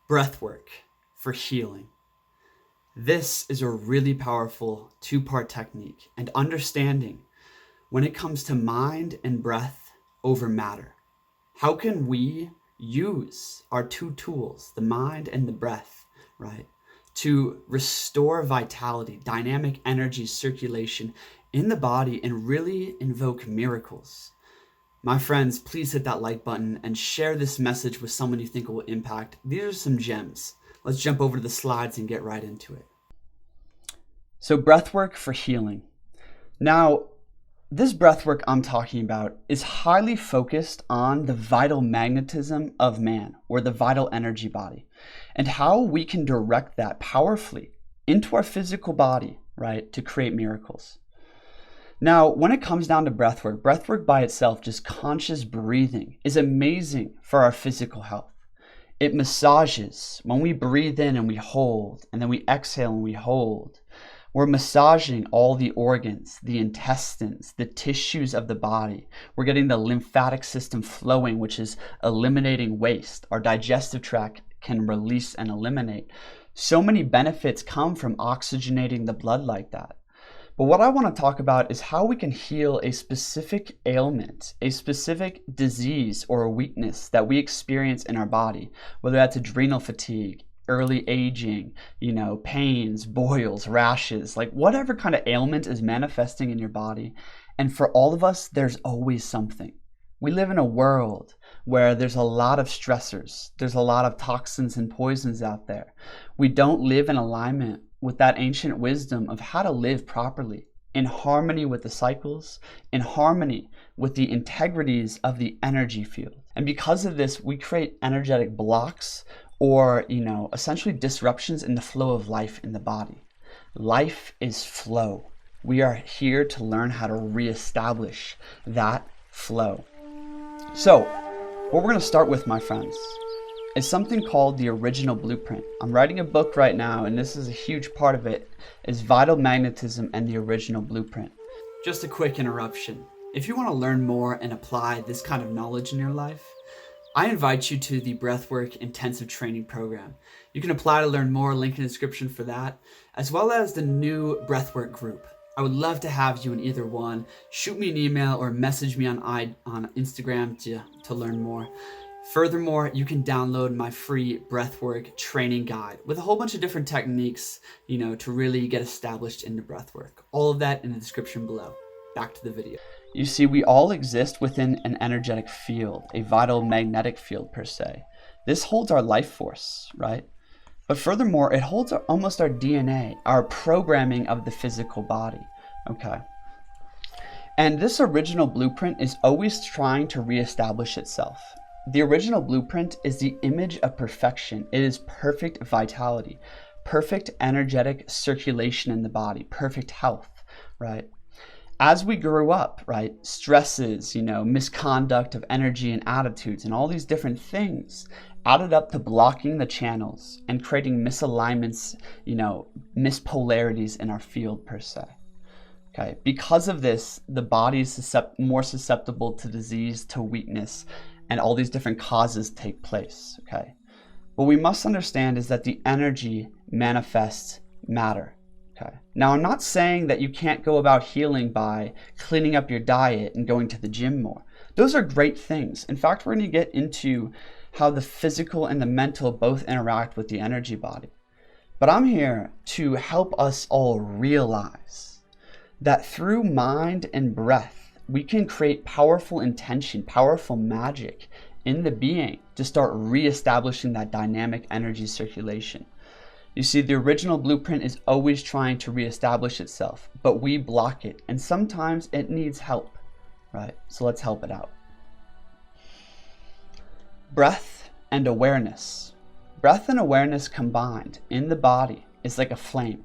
Breathwork for healing. This is a really powerful two-part technique and understanding when it comes to mind and breath over matter. How can we use our two tools, the mind and the breath, right, to restore vitality, dynamic energy circulation in the body and really invoke miracles? My friends, please hit that like button and share this message with someone you think it will impact. These are some gems. Let's jump over to the slides and get right into it. So breathwork for healing. Now, this breathwork I'm talking about is highly focused on the vital magnetism of man, or the vital energy body, and how we can direct that powerfully into our physical body, right, to create miracles. Now, when it comes down to breathwork by itself, just conscious breathing, is amazing for our physical health. It massages. When we breathe in and we hold, and then we exhale and we hold, we're massaging all the organs, the intestines, the tissues of the body. We're getting the lymphatic system flowing, which is eliminating waste. Our digestive tract can release and eliminate. So many benefits come from oxygenating the blood like that. But what I want to talk about is how we can heal a specific ailment, a specific disease or a weakness that we experience in our body, whether that's adrenal fatigue, early aging, pains, boils, rashes, like whatever kind of ailment is manifesting in your body. And for all of us, there's always something. We live in a world where there's a lot of stressors. There's a lot of toxins and poisons out there. We don't live in alignment with that ancient wisdom of how to live properly, in harmony with the cycles, in harmony with the integrities of the energy field. And because of this, we create energetic blocks or, essentially disruptions in the flow of life in the body. Life is flow. We are here to learn how to reestablish that flow. So, what we're going to start with, my friends, is something called the original blueprint. I'm writing a book right now, and this is a huge part of it, is Vital Magnetism and the Original Blueprint. Just a quick interruption. If you want to learn more and apply this kind of knowledge in your life, I invite you to the Breathwork Intensive Training Program. You can apply to learn more, link in the description for that, as well as the new Breathwork group. I would love to have you in either one. Shoot me an email or message me on Instagram to learn more. Furthermore, you can download my free breathwork training guide with a whole bunch of different techniques, to really get established into breathwork. All of that in the description below. Back to the video. You see, we all exist within an energetic field, a vital magnetic field per se. This holds our life force, right? But furthermore, it holds almost our DNA, our programming of the physical body, okay? And this original blueprint is always trying to reestablish itself. The original blueprint is the image of perfection. It is perfect vitality, perfect energetic circulation in the body, perfect health, right? As we grew up, right, stresses, misconduct of energy and attitudes and all these different things added up to blocking the channels and creating misalignments, mispolarities in our field per se. Okay, because of this, the body is more susceptible to disease, to weakness, and all these different causes take place, okay? What we must understand is that the energy manifests matter, okay? Now, I'm not saying that you can't go about healing by cleaning up your diet and going to the gym more. Those are great things. In fact, we're going to get into how the physical and the mental both interact with the energy body. But I'm here to help us all realize that through mind and breath, we can create powerful intention, powerful magic in the being to start reestablishing that dynamic energy circulation. You see, the original blueprint is always trying to reestablish itself, but we block it, and sometimes it needs help, right? So let's help it out. Breath and awareness. Breath and awareness combined in the body is like a flame,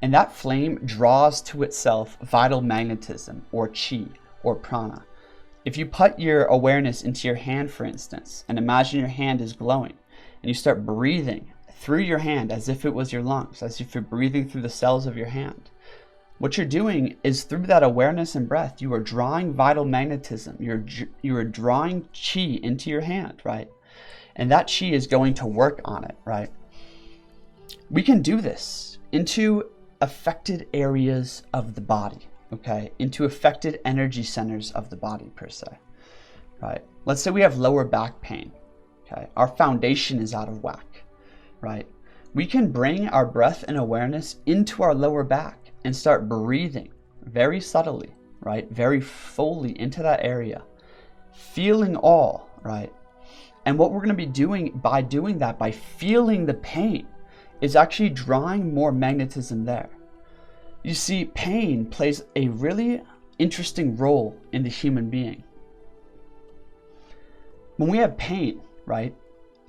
and that flame draws to itself vital magnetism or chi, or prana. If you put your awareness into your hand, for instance, and imagine your hand is glowing, and you start breathing through your hand as if it was your lungs, as if you're breathing through the cells of your hand, what you're doing is through that awareness and breath, you are drawing vital magnetism. You are drawing chi into your hand, right? and that chi is going to work on it, right? We can do this into affected areas of the body, okay? Into affected energy centers of the body per se, right? Let's say we have lower back pain, okay? Our foundation is out of whack, right? We can bring our breath and awareness into our lower back and start breathing very subtly, right? Very fully into that area, feeling all, right? And what we're going to be doing by doing that, by feeling the pain, is actually drawing more magnetism there. You see, pain plays a really interesting role in the human being. When we have pain, right,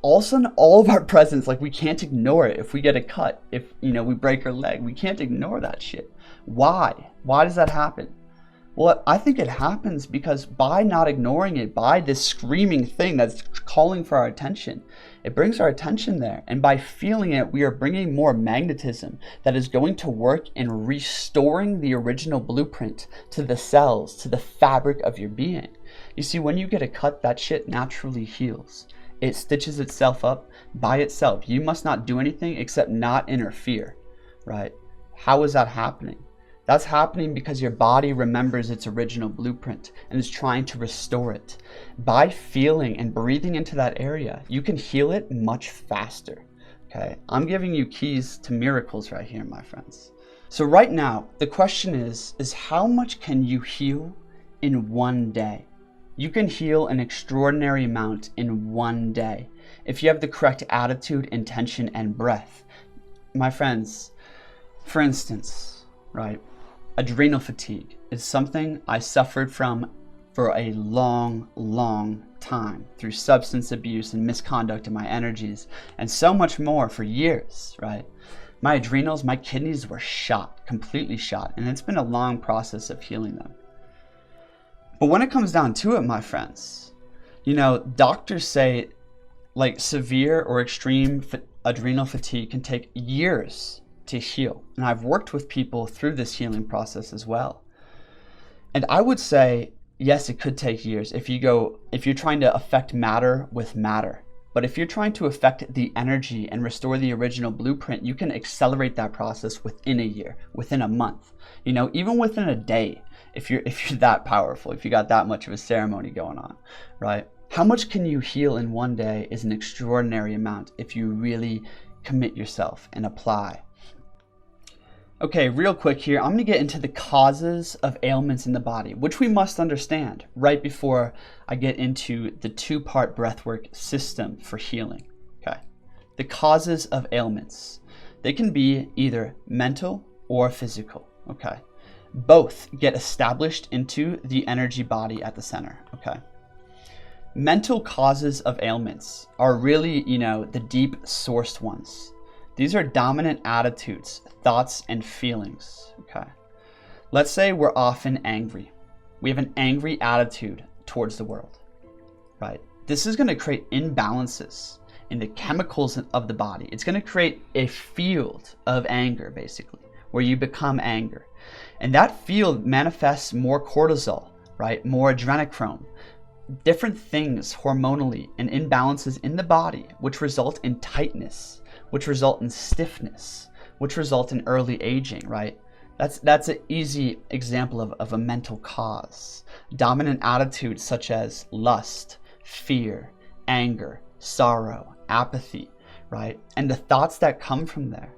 all of a sudden all of our presence, like we can't ignore it. If we get a cut, if we break our leg, we can't ignore that shit. Why? Why does that happen? Well, I think it happens because by not ignoring it, by this screaming thing that's calling for our attention, it brings our attention there. And by feeling it, we are bringing more magnetism that is going to work in restoring the original blueprint to the cells, to the fabric of your being. You see, when you get a cut, that shit naturally heals. It stitches itself up by itself. You must not do anything except not interfere, right? How is that happening? That's happening because your body remembers its original blueprint and is trying to restore it. By feeling and breathing into that area, you can heal it much faster. Okay, I'm giving you keys to miracles right here, my friends. So right now, the question is how much can you heal in one day? You can heal an extraordinary amount in one day if you have the correct attitude, intention, and breath. My friends, for instance, right? Adrenal fatigue is something I suffered from for a long, long time through substance abuse and misconduct of my energies and so much more for years, right? My adrenals, my kidneys were shot, completely shot, and it's been a long process of healing them. But when it comes down to it, my friends, doctors say like severe or extreme adrenal fatigue can take years to heal. And I've worked with people through this healing process as well. And I would say, yes, it could take years if you're trying to affect matter with matter. But if you're trying to affect the energy and restore the original blueprint, you can accelerate that process within a year, within a month, even within a day, if you're that powerful, if you got that much of a ceremony going on, right? How much can you heal in one day is an extraordinary amount if you really commit yourself and apply. Okay, real quick here, I'm going to get into the causes of ailments in the body, which we must understand right before I get into the two-part breathwork system for healing. Okay, the causes of ailments. They can be either mental or physical. Okay, both get established into the energy body at the center. Okay, mental causes of ailments are really, the deep sourced ones. These are dominant attitudes, thoughts, and feelings, okay? Let's say we're often angry. We have an angry attitude towards the world, right? This is going to create imbalances in the chemicals of the body. It's going to create a field of anger, basically, where you become anger. And that field manifests more cortisol, right? More adrenochrome, different things hormonally and imbalances in the body, which result in tightness, which result in stiffness, which result in early aging, right? That's an easy example of a mental cause. Dominant attitudes such as lust, fear, anger, sorrow, apathy, right? And the thoughts that come from there.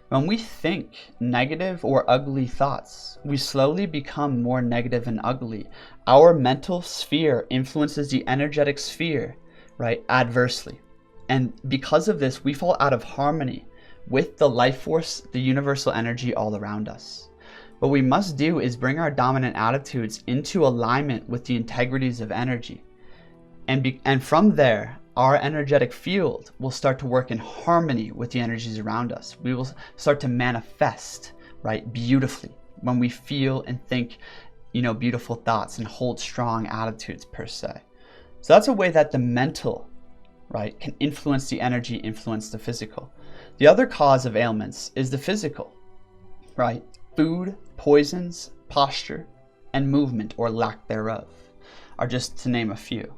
When we think negative or ugly thoughts, we slowly become more negative and ugly. Our mental sphere influences the energetic sphere, right, adversely. And because of this, we fall out of harmony with the life force, the universal energy all around us. What we must do is bring our dominant attitudes into alignment with the integrities of energy. And from there, our energetic field will start to work in harmony with the energies around us. We will start to manifest, right, beautifully when we feel and think, beautiful thoughts and hold strong attitudes per se. So that's a way that the mental, right, can influence the energy, influence the physical. The other cause of ailments is the physical, right? Food, poisons, posture, and movement or lack thereof are just to name a few.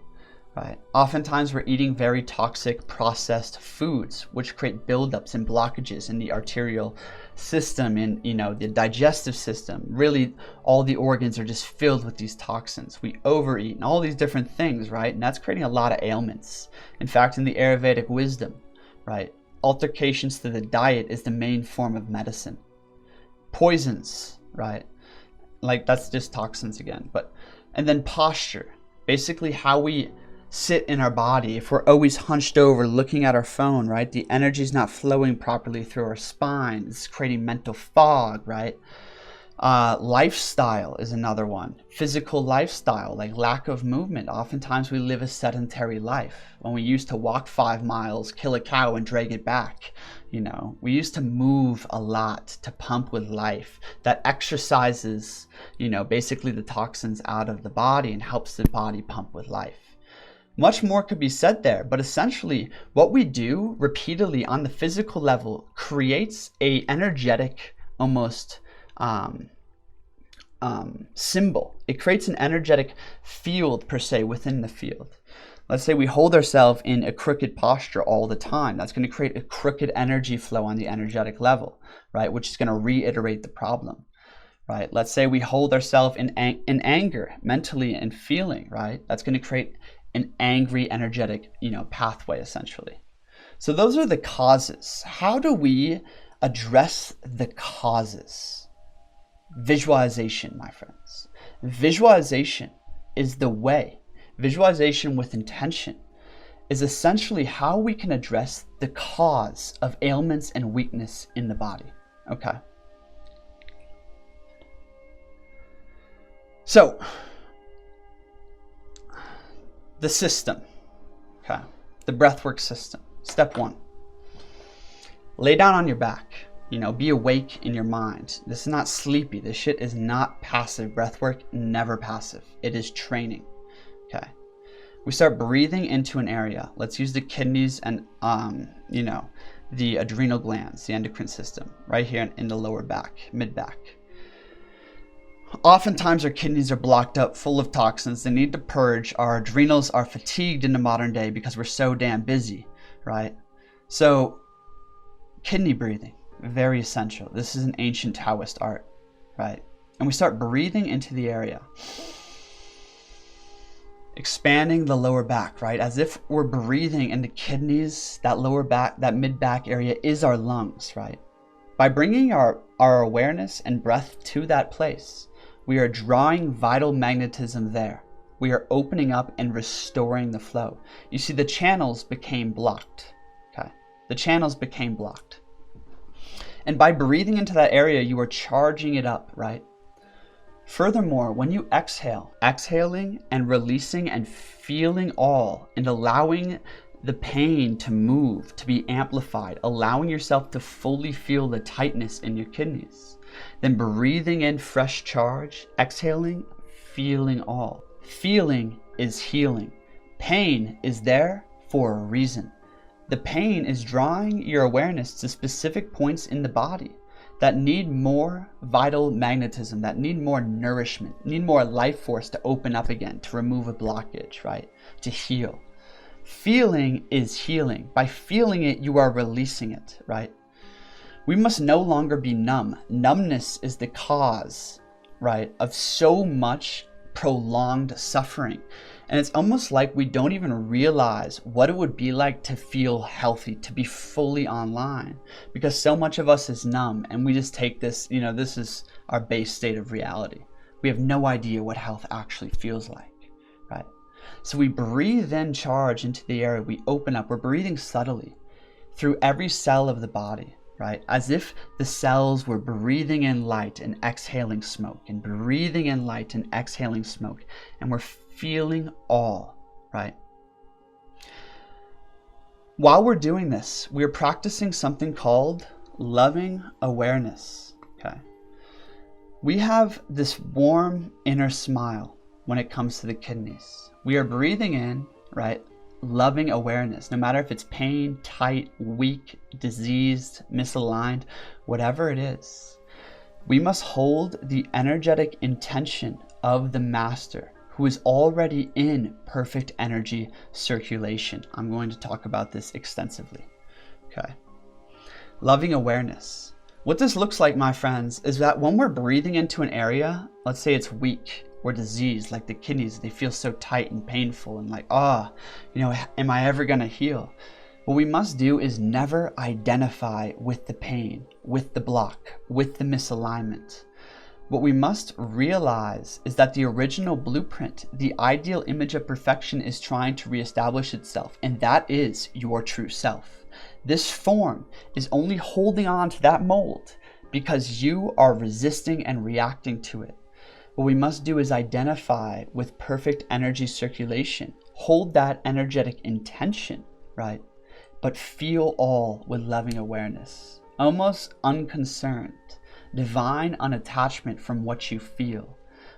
right? Oftentimes we're eating very toxic processed foods, which create buildups and blockages in the arterial system and, the digestive system. Really, all the organs are just filled with these toxins. We overeat and all these different things, right? And that's creating a lot of ailments. In fact, in the Ayurvedic wisdom, right, altercations to the diet is the main form of medicine. Poisons, right? Like, that's just toxins again. And then posture, basically how we sit in our body. If we're always hunched over looking at our phone, right, the energy is not flowing properly through our spine. It's creating mental fog, right? Lifestyle is another one. Physical lifestyle, like lack of movement. Oftentimes we live a sedentary life. When we used to walk 5 miles, kill a cow and drag it back, we used to move a lot to pump with life. That exercises, basically the toxins out of the body and helps the body pump with life. Much more could be said there, but essentially what we do repeatedly on the physical level creates a energetic, almost symbol. It creates an energetic field per se within the field. Let's say we hold ourselves in a crooked posture all the time. That's going to create a crooked energy flow on the energetic level, right? Which is going to reiterate the problem, right? Let's say we hold ourselves in anger mentally and feeling, right? That's going to create an angry energetic, pathway essentially. So those are the causes. How do we address the causes? Visualization, my friends. Visualization is the way. Visualization with intention is essentially how we can address the cause of ailments and weakness in the body. Okay. So, the system, okay, the breathwork system. Step 1, lay down on your back, be awake in your mind. This is not sleepy. This shit is not passive. Breathwork, never passive. It is training, okay? We start breathing into an area. Let's use the kidneys and, the adrenal glands, the endocrine system, right here in the lower back, mid-back. Oftentimes our kidneys are blocked up full of toxins. They need to purge. Our adrenals are fatigued in the modern day because we're so damn busy, right? So kidney breathing, very essential. This is an ancient Taoist art, right? And we start breathing into the area, expanding the lower back, right? As if we're breathing in the kidneys. That lower back, that mid-back area is our lungs, right? By bringing our awareness and breath to that place, we are drawing vital magnetism there. We are opening up and restoring the flow. You see, the channels became blocked, okay? The channels became blocked. And by breathing into that area, you are charging it up, right? Furthermore, when you exhale, exhaling and releasing and feeling all and allowing the pain to move, to be amplified, allowing yourself to fully feel the tightness in your kidneys. Then breathing in fresh charge, exhaling, feeling all. Feeling is healing. Pain is there for a reason. The pain is drawing your awareness to specific points in the body that need more vital magnetism, that need more nourishment, need more life force to open up again, to remove a blockage, right? To heal. Feeling is healing. By feeling it, you are releasing it, right? We must no longer be numb. Numbness is the cause, right, of so much prolonged suffering. And it's almost like we don't even realize what it would be like to feel healthy, to be fully online, because so much of us is numb and we just take this, this is our base state of reality. We have no idea what health actually feels like, right? So we breathe in charge into the air. We open up. We're breathing subtly through every cell of the body, right? As if the cells were breathing in light and exhaling smoke, and breathing in light and exhaling smoke. And we're feeling all, right? While we're doing this, we're practicing something called loving awareness, okay? We have this warm inner smile when it comes to the kidneys. We are breathing in, right? Loving awareness, no matter if it's pain, tight, weak, diseased, misaligned, whatever it is. We must hold the energetic intention of the master who is already in perfect energy circulation. I'm going to talk about this extensively. Okay. Loving awareness. What this looks like, my friends, is that when we're breathing into an area, let's say it's weak or diseased, like the kidneys, they feel so tight and painful and like, am I ever going to heal? What we must do is never identify with the pain, with the block, with the misalignment. What we must realize is that the original blueprint, the ideal image of perfection, is trying to reestablish itself, and that is your true self. This form is only holding on to that mold because you are resisting and reacting to it. What we must do is identify with perfect energy circulation, hold that energetic intention, right? But feel all with loving awareness, almost unconcerned, divine unattachment from what you feel.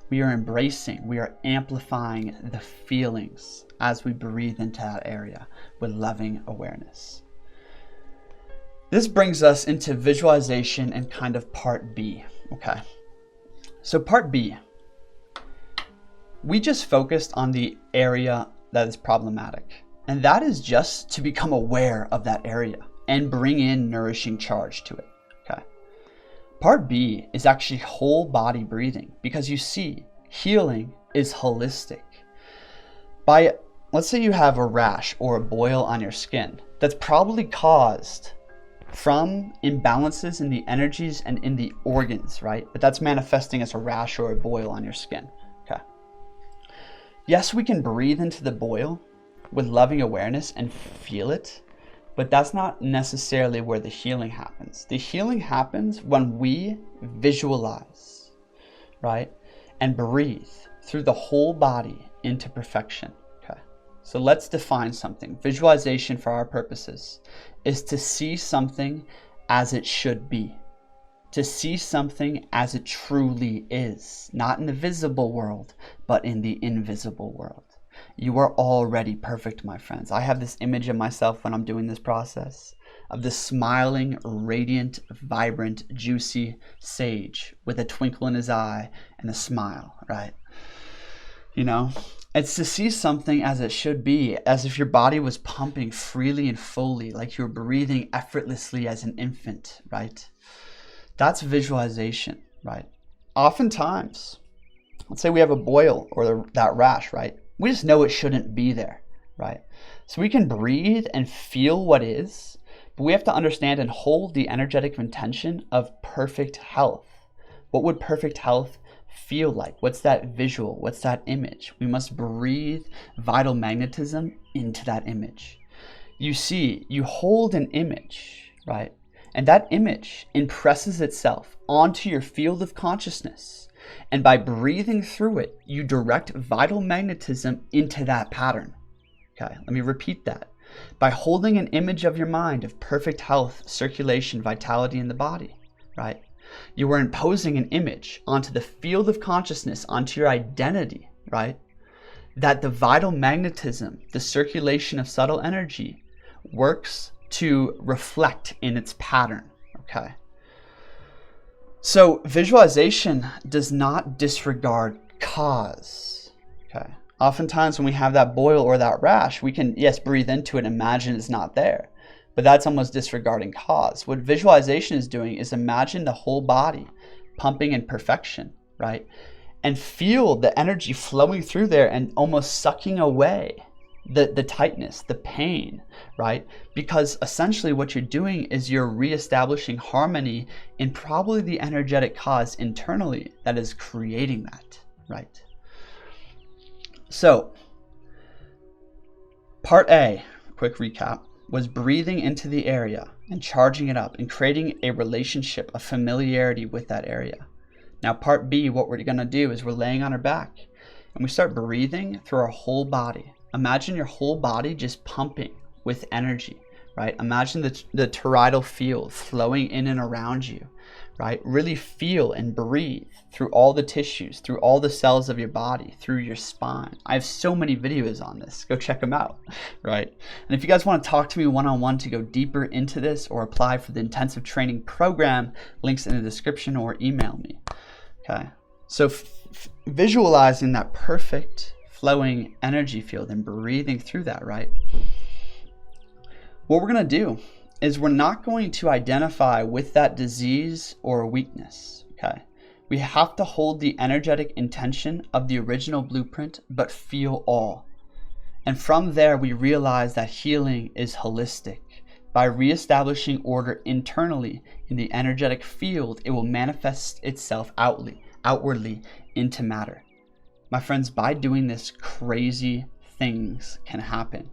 We are embracing, we are amplifying the feelings as we breathe into that area with loving awareness. This brings us into visualization and kind of part B, okay? So part B, we just focused on the area that is problematic. And that is just to become aware of that area and bring in nourishing charge to it, okay? Part B is actually whole body breathing, because you see, healing is holistic. Let's say you have a rash or a boil on your skin that's probably caused from imbalances in the energies and in the organs, right? But that's manifesting as a rash or a boil on your skin, okay? Yes, we can breathe into the boil with loving awareness and feel it, but that's not necessarily where the healing happens. The healing happens when we visualize, right? And breathe through the whole body into perfection, okay? So let's define something. Visualization, for our purposes, is to see something as it should be. To see something as it truly is, not in the visible world, but in the invisible world. You are already perfect, my friends. I have this image of myself when I'm doing this process of this smiling, radiant, vibrant, juicy sage with a twinkle in his eye and a smile, right? You know, it's to see something as it should be, as if your body was pumping freely and fully, like you're breathing effortlessly as an infant, right? That's visualization, right? Oftentimes, let's say we have a boil or that rash, right? We just know it shouldn't be there, right? So we can breathe and feel what is, but we have to understand and hold the energetic intention of perfect health. What would perfect health feel like? What's that visual? What's that image? We must breathe vital magnetism into that image. You see, you hold an image, right? And that image impresses itself onto your field of consciousness. And by breathing through it, you direct vital magnetism into that pattern. Okay, let me repeat that. By holding an image of your mind of perfect health, circulation, vitality in the body, right? You are imposing an image onto the field of consciousness, onto your identity, right? That the vital magnetism, the circulation of subtle energy, works to reflect in its pattern, okay? So visualization does not disregard cause, okay? Oftentimes when we have that boil or that rash, we can, yes, breathe into it, imagine it's not there, but that's almost disregarding cause. What visualization is doing is imagine the whole body pumping in perfection, right? And feel the energy flowing through there and almost sucking away the tightness, the pain, right? Because essentially what you're doing is you're reestablishing harmony in probably the energetic cause internally that is creating that, right? So, part A, quick recap, was breathing into the area and charging it up and creating a relationship, a familiarity with that area. Now part B, what we're gonna do is we're laying on our back and we start breathing through our whole body. Imagine your whole body just pumping with energy, right? Imagine the toroidal field flowing in and around you, right? Really feel and breathe through all the tissues, through all the cells of your body, through your spine. I have so many videos on this. Go check them out, right? And if you guys want to talk to me one-on-one to go deeper into this or apply for the intensive training program, links in the description or email me, okay? So visualizing that perfect flowing energy field and breathing through that, right? What we're going to do is we're not going to identify with that disease or weakness, okay? We have to hold the energetic intention of the original blueprint, but feel all. And from there, we realize that healing is holistic. By reestablishing order internally in the energetic field, it will manifest itself outwardly into matter. My friends, by doing this, crazy things can happen,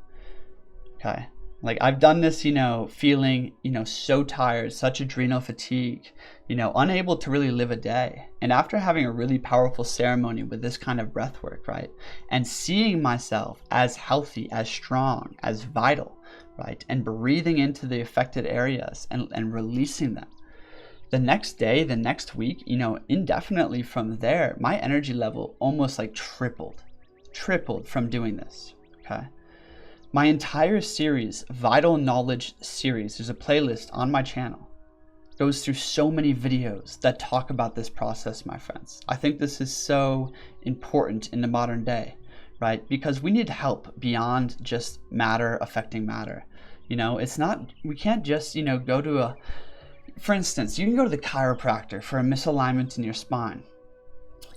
okay? Like I've done this, feeling, so tired, such adrenal fatigue, unable to really live a day. And after having a really powerful ceremony with this kind of breath work, right? And seeing myself as healthy, as strong, as vital, right? And breathing into the affected areas and releasing them. The next day, the next week, indefinitely from there, my energy level almost like tripled from doing this, okay? My entire series, Vital Knowledge series, there's a playlist on my channel, goes through so many videos that talk about this process, my friends. I think this is so important in the modern day, right? Because we need help beyond just matter affecting matter. We can't just, go to for instance, you can go to the chiropractor for a misalignment in your spine.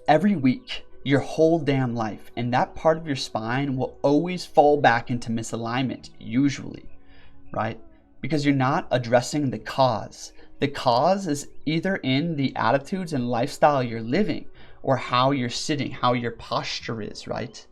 Every week, your whole damn life, and that part of your spine will always fall back into misalignment, usually, right? Because you're not addressing the cause. The cause is either in the attitudes and lifestyle you're living, or how you're sitting, how your posture is, right?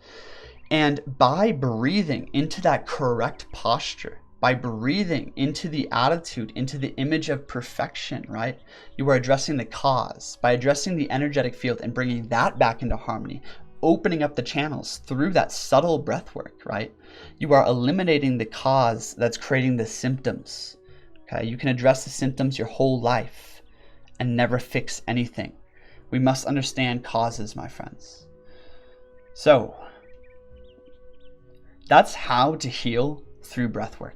And by breathing into that correct posture, by breathing into the attitude, into the image of perfection, right? You are addressing the cause. By addressing the energetic field and bringing that back into harmony, opening up the channels through that subtle breath work, right? You are eliminating the cause that's creating the symptoms, okay? You can address the symptoms your whole life and never fix anything. We must understand causes, my friends. So, that's how to heal through breathwork.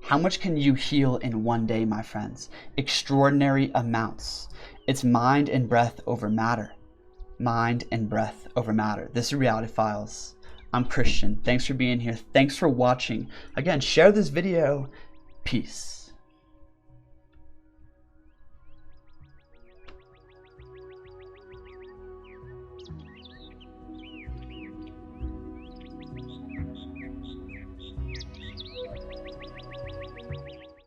How much can you heal in one day, my friends? Extraordinary amounts. It's mind and breath over matter. Mind and breath over matter. This is Reality Files. I'm Kristian. Thanks for being here. Thanks for watching. Again, share this video. Peace.